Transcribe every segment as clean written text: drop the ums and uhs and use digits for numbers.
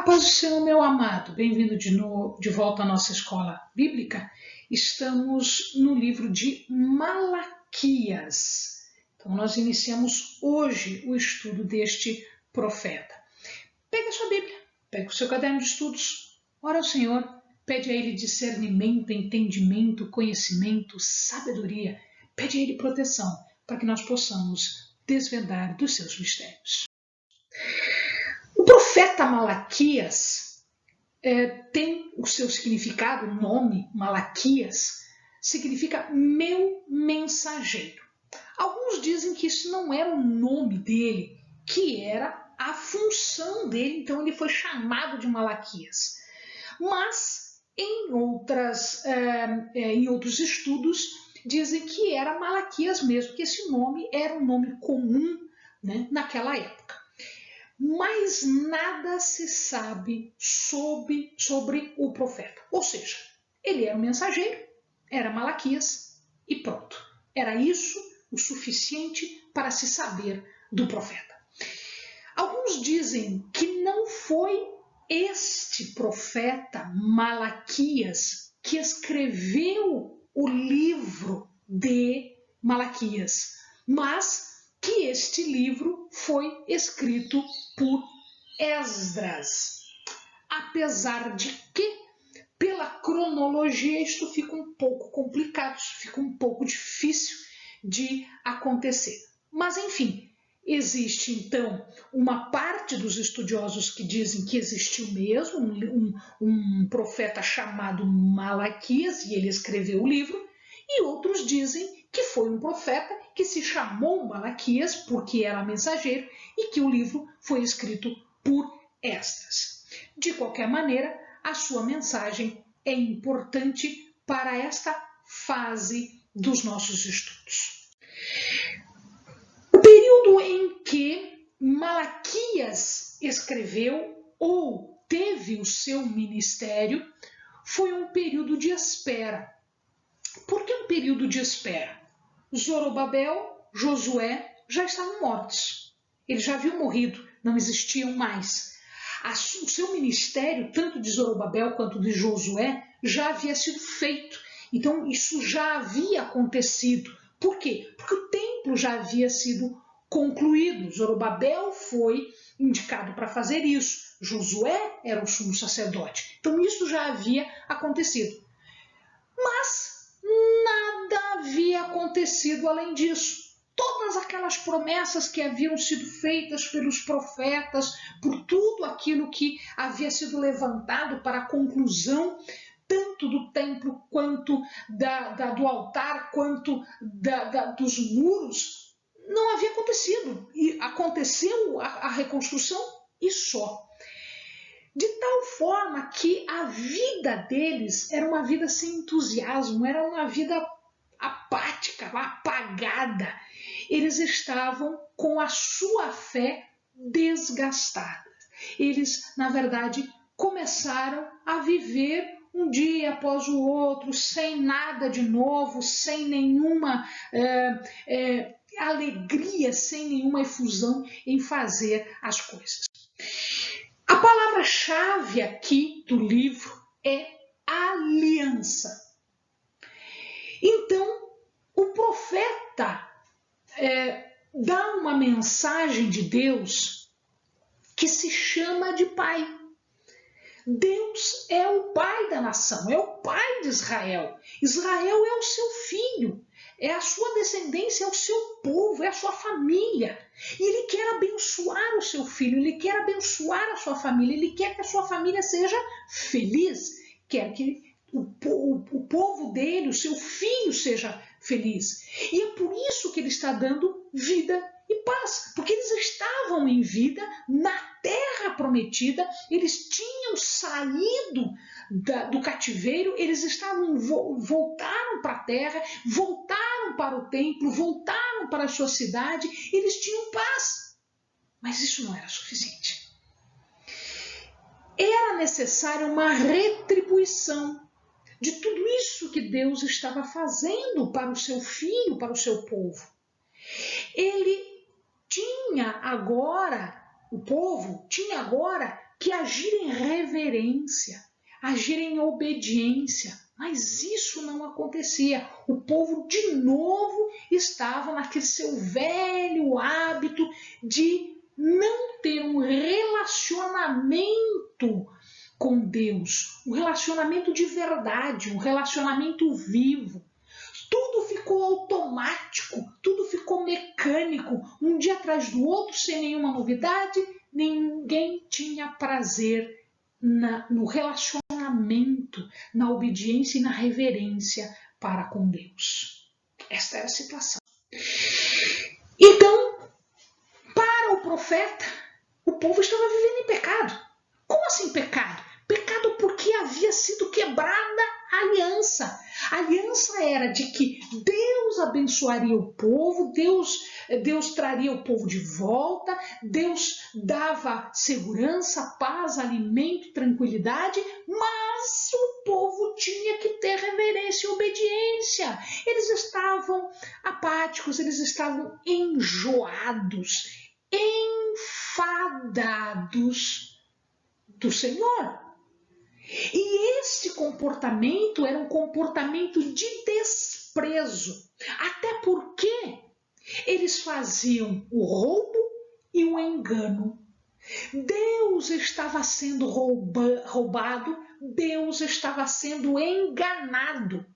paz do Senhor, meu amado, bem-vindo de volta à nossa escola bíblica. Estamos no livro de Malaquias. Então, nós iniciamos hoje o estudo deste profeta. Pega a sua Bíblia, pega o seu caderno de estudos, ora ao Senhor, pede a Ele discernimento, entendimento, conhecimento, sabedoria, pede a Ele proteção, para que nós possamos desvendar dos seus mistérios. O profeta Malaquias tem o seu significado, o nome Malaquias, significa meu mensageiro. Alguns dizem que isso não era o nome dele, que era a função dele, então ele foi chamado de Malaquias. Mas em outros estudos dizem que era Malaquias mesmo, que esse nome era um nome comum, né, naquela época. Mas nada se sabe sobre o profeta. Ou seja, ele era um mensageiro, era Malaquias e pronto. Era isso o suficiente para se saber do profeta. Alguns dizem que não foi este profeta Malaquias que escreveu o livro de Malaquias, mas que este livro foi escrito por Esdras. Apesar de que, pela cronologia, isto fica um pouco complicado, fica um pouco difícil de acontecer. Mas, enfim, existe, então, uma parte dos estudiosos que dizem que existiu mesmo um profeta chamado Malaquias, e ele escreveu o livro, e outros dizem que foi um profeta que se chamou Malaquias porque era mensageiro e que o livro foi escrito por Esdras. De qualquer maneira, a sua mensagem é importante para esta fase dos nossos estudos. O período em que Malaquias escreveu ou teve o seu ministério foi um período de espera. Por que um período de espera? Zorobabel, Josué já estavam mortos. Eles já haviam morrido, não existiam mais. O seu ministério, tanto de Zorobabel quanto de Josué, já havia sido feito. Então, isso já havia acontecido. Por quê? Porque o templo já havia sido concluído. Zorobabel foi indicado para fazer isso. Josué era o sumo sacerdote. Então, isso já havia acontecido. Mas nada havia acontecido além disso. Todas aquelas promessas que haviam sido feitas pelos profetas, por tudo aquilo que havia sido levantado para a conclusão, tanto do templo quanto do altar, quanto dos muros, não havia acontecido. E aconteceu a reconstrução e só. De tal forma que a vida deles era uma vida sem entusiasmo, era uma vida apática, apagada. Eles estavam com a sua fé desgastada. Eles, na verdade, começaram a viver um dia após o outro, sem nada de novo, sem nenhuma alegria, sem nenhuma efusão em fazer as coisas. A palavra-chave aqui do livro é aliança. Então, o profeta dá uma mensagem de Deus que se chama de pai. Deus é o pai da nação, é o pai de Israel. Israel é o seu filho, é a sua descendência, é o seu povo, é a sua família. E ele quer abençoar o seu filho, ele quer abençoar a sua família, ele quer que a sua família seja feliz, quer que o povo dele, o seu filho, seja feliz. E é por isso que ele está dando vida e paz, porque eles estavam em vida na terra prometida, eles tinham saído do cativeiro, eles voltaram para a terra, voltaram para o templo, voltaram para a sua cidade, eles tinham paz. Mas isso não era suficiente. Era necessária uma retribuição de tudo isso que Deus estava fazendo para o seu filho, para o seu povo. Ele tinha agora, o povo tinha agora que que agir em reverência, agir em obediência. Mas isso não acontecia. O povo de novo estava naquele seu velho hábito de não ter um relacionamento com Deus, um relacionamento de verdade, um relacionamento vivo. Tudo ficou automático, tudo ficou mecânico, um dia atrás do outro, sem nenhuma novidade. Ninguém tinha prazer no relacionamento, na obediência e na reverência para com Deus. Esta era a situação. Então, para o profeta, o povo estava vivendo em pecado. Como assim pecado? Pecado porque havia sido quebrada a aliança. A aliança era de que Deus abençoaria o povo, Deus traria o povo de volta, Deus dava segurança, paz, alimento, tranquilidade, mas o povo tinha que ter reverência e obediência. Eles estavam apáticos, eles estavam enjoados, enfadados do Senhor. E esse comportamento era um comportamento de desprezo, até porque eles faziam o roubo e o engano. Deus estava sendo roubado, Deus estava sendo enganado.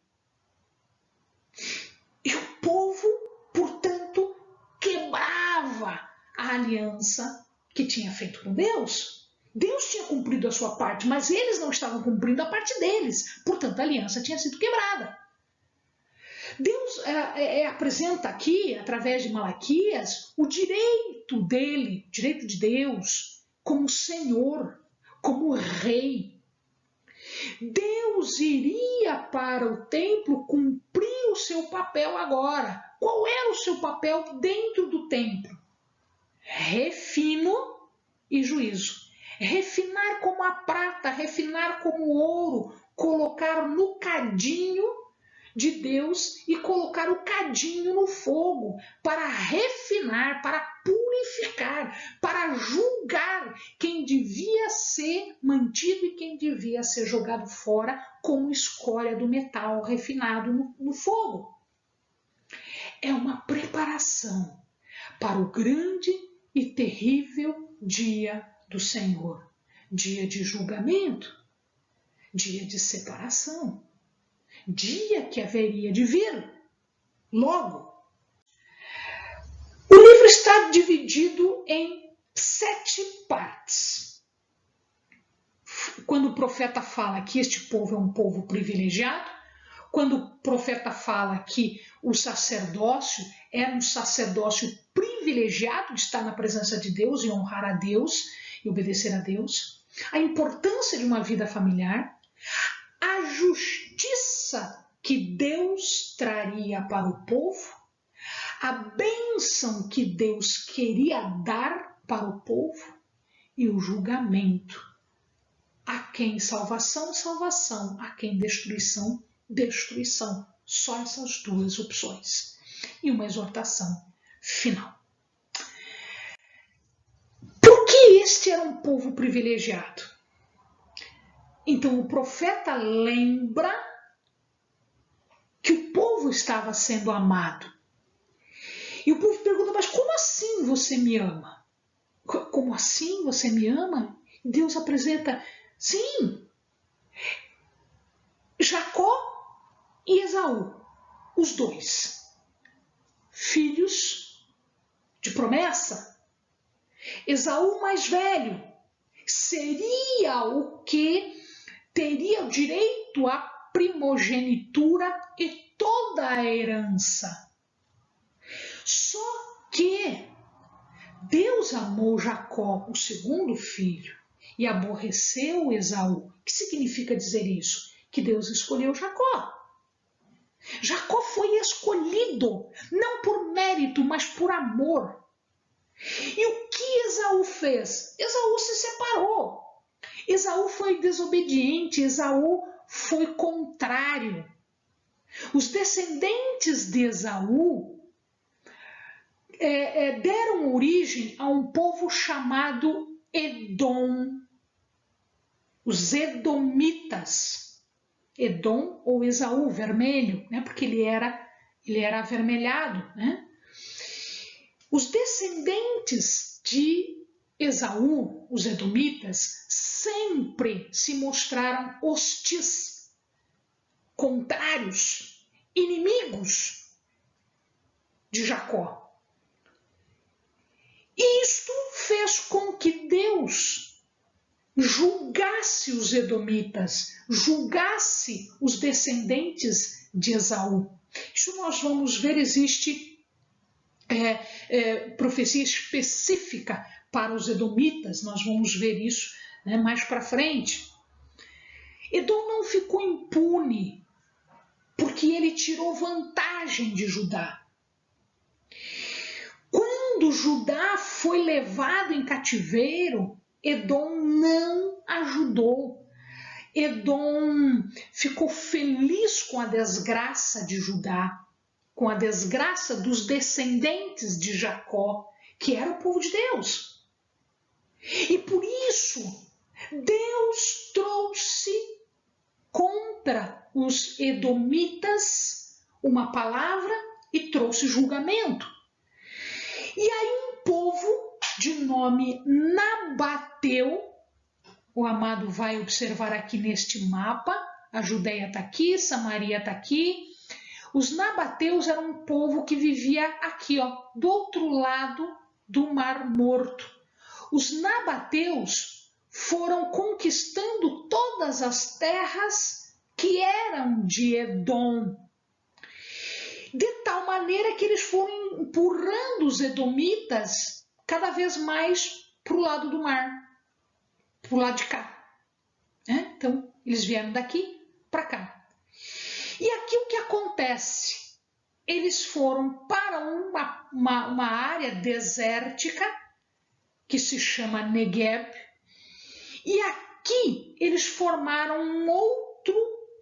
E o povo, portanto, quebrava a aliança que tinha feito com Deus. Deus tinha cumprido a sua parte, mas eles não estavam cumprindo a parte deles. Portanto, a aliança tinha sido quebrada. Deus apresenta aqui, através de Malaquias, o direito dele, o direito de Deus, como Senhor, como Rei. Deus iria para o templo cumprir o seu papel agora. Qual era o seu papel dentro do templo? Refino e juízo. Refinar como a prata, refinar como o ouro, colocar no cadinho de Deus e colocar o cadinho no fogo para refinar, para purificar, para julgar quem devia ser mantido e quem devia ser jogado fora como escória do metal refinado no fogo. É uma preparação para o grande e terrível dia do Senhor, dia de julgamento, dia de separação, dia que haveria de vir logo. O livro está dividido em 7 partes. Quando o profeta fala que este povo é um povo privilegiado, quando o profeta fala que o sacerdócio era um sacerdócio privilegiado de estar na presença de Deus e honrar a Deus e obedecer a Deus, a importância de uma vida familiar, a justiça que Deus traria para o povo, a bênção que Deus queria dar para o povo e o julgamento. A quem salvação, salvação, a quem destruição, destruição. Só essas 2 opções. E uma exortação final. Por que este era um povo privilegiado? Então o profeta lembra que o povo estava sendo amado. E o povo pergunta, mas como assim você me ama? Como assim você me ama? Deus apresenta, sim, Jacó e Esaú, os 2, filhos de promessa. Esaú mais velho seria o que teria o direito à primogenitura e toda a herança. Só que Deus amou Jacó, o segundo filho, e aborreceu Esaú. O que significa dizer isso? Que Deus escolheu Jacó. Jacó foi escolhido, não por mérito, mas por amor. E o que Esaú fez? Esaú se separou. Esaú foi desobediente, Esaú foi contrário. Os descendentes de Esaú deram origem a um povo chamado Edom. os edomitas. Edom ou Esaú, vermelho, né? Porque ele era avermelhado, né? Os descendentes de Esaú, os edomitas, sempre se mostraram hostis, contrários, inimigos de Jacó. E isto fez com que Deus julgasse os edomitas, julgasse os descendentes de Esaú. Isso nós vamos ver, existe profecia específica para os edomitas, nós vamos ver isso, né, mais para frente. Edom não ficou impune, porque ele tirou vantagem de Judá. Quando Judá foi levado em cativeiro, Edom não ajudou. Edom ficou feliz com a desgraça de Judá, com a desgraça dos descendentes de Jacó, que era o povo de Deus. E por isso, Deus trouxe contra os edomitas uma palavra e trouxe julgamento. E aí um povo de nome Nabateu, o amado vai observar aqui neste mapa, a Judéia está aqui, Samaria está aqui. Os nabateus eram um povo que vivia aqui, ó, do outro lado do Mar Morto. Os nabateus foram conquistando todas as terras que eram de Edom, de tal maneira que eles foram empurrando os edomitas cada vez mais para o lado do mar, para o lado de cá. Então, eles vieram daqui para cá. E aqui o que acontece? Eles foram para uma área desértica que se chama Negueb, e aqui eles formaram um outro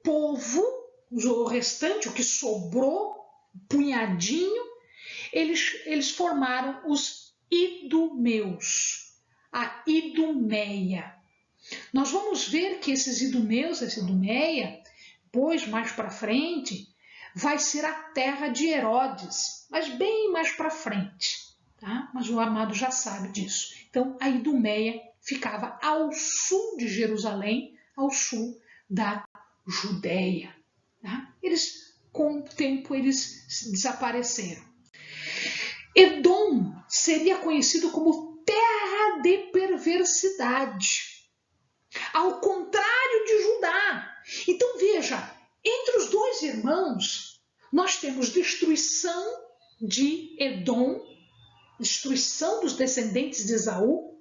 povo, o restante, o que sobrou, punhadinho, eles formaram os idumeus, a Idumeia. Nós vamos ver que esses idumeus, essa Idumeia, depois, mais para frente, vai ser a terra de Herodes, mas bem mais para frente, tá? Mas o amado já sabe disso. Então, a Idumeia ficava ao sul de Jerusalém, ao sul da Judéia. Tá? Com o tempo, eles desapareceram. Edom seria conhecido como terra de perversidade, ao contrário de Judá. Então veja, entre os dois irmãos, nós temos destruição de Edom, destruição dos descendentes de Esaú,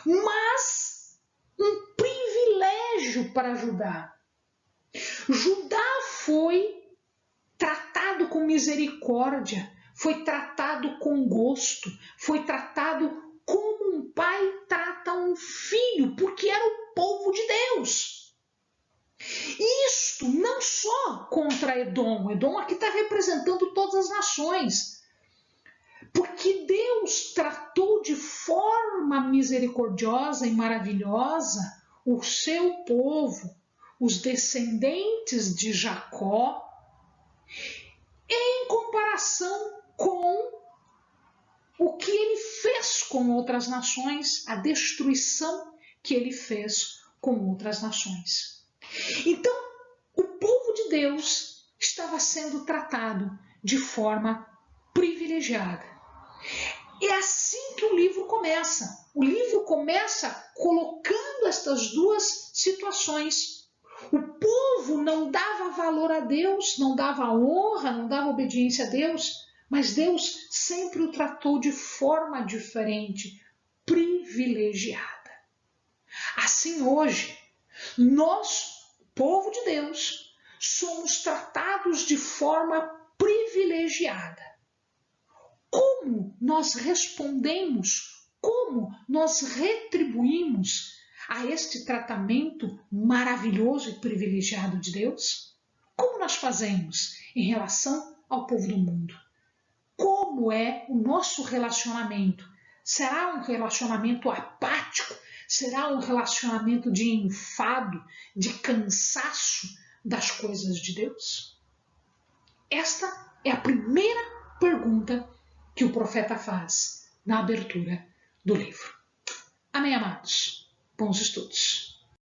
mas um privilégio para Judá. Judá foi tratado com misericórdia, foi tratado com gosto, foi tratado como um pai trata um filho, porque era o povo de Deus. Isto não só contra Edom. Edom aqui está representando todas as nações. Porque Deus tratou de forma misericordiosa e maravilhosa o seu povo, os descendentes de Jacó, em comparação com o que ele fez com outras nações, a destruição que ele fez com outras nações. Então, o povo de Deus estava sendo tratado de forma privilegiada. É assim que o livro começa. O livro começa colocando estas duas situações. O povo não dava valor a Deus, não dava honra, não dava obediência a Deus, mas Deus sempre o tratou de forma diferente, privilegiada. Assim hoje, nós, povo de Deus, somos tratados de forma privilegiada. Como nós respondemos, como nós retribuímos a este tratamento maravilhoso e privilegiado de Deus? Como nós fazemos em relação ao povo do mundo? Como é o nosso relacionamento? Será um relacionamento apático? Será um relacionamento de enfado, de cansaço das coisas de Deus? Esta é a primeira pergunta que o profeta faz na abertura do livro. Amém, amados? Bons estudos.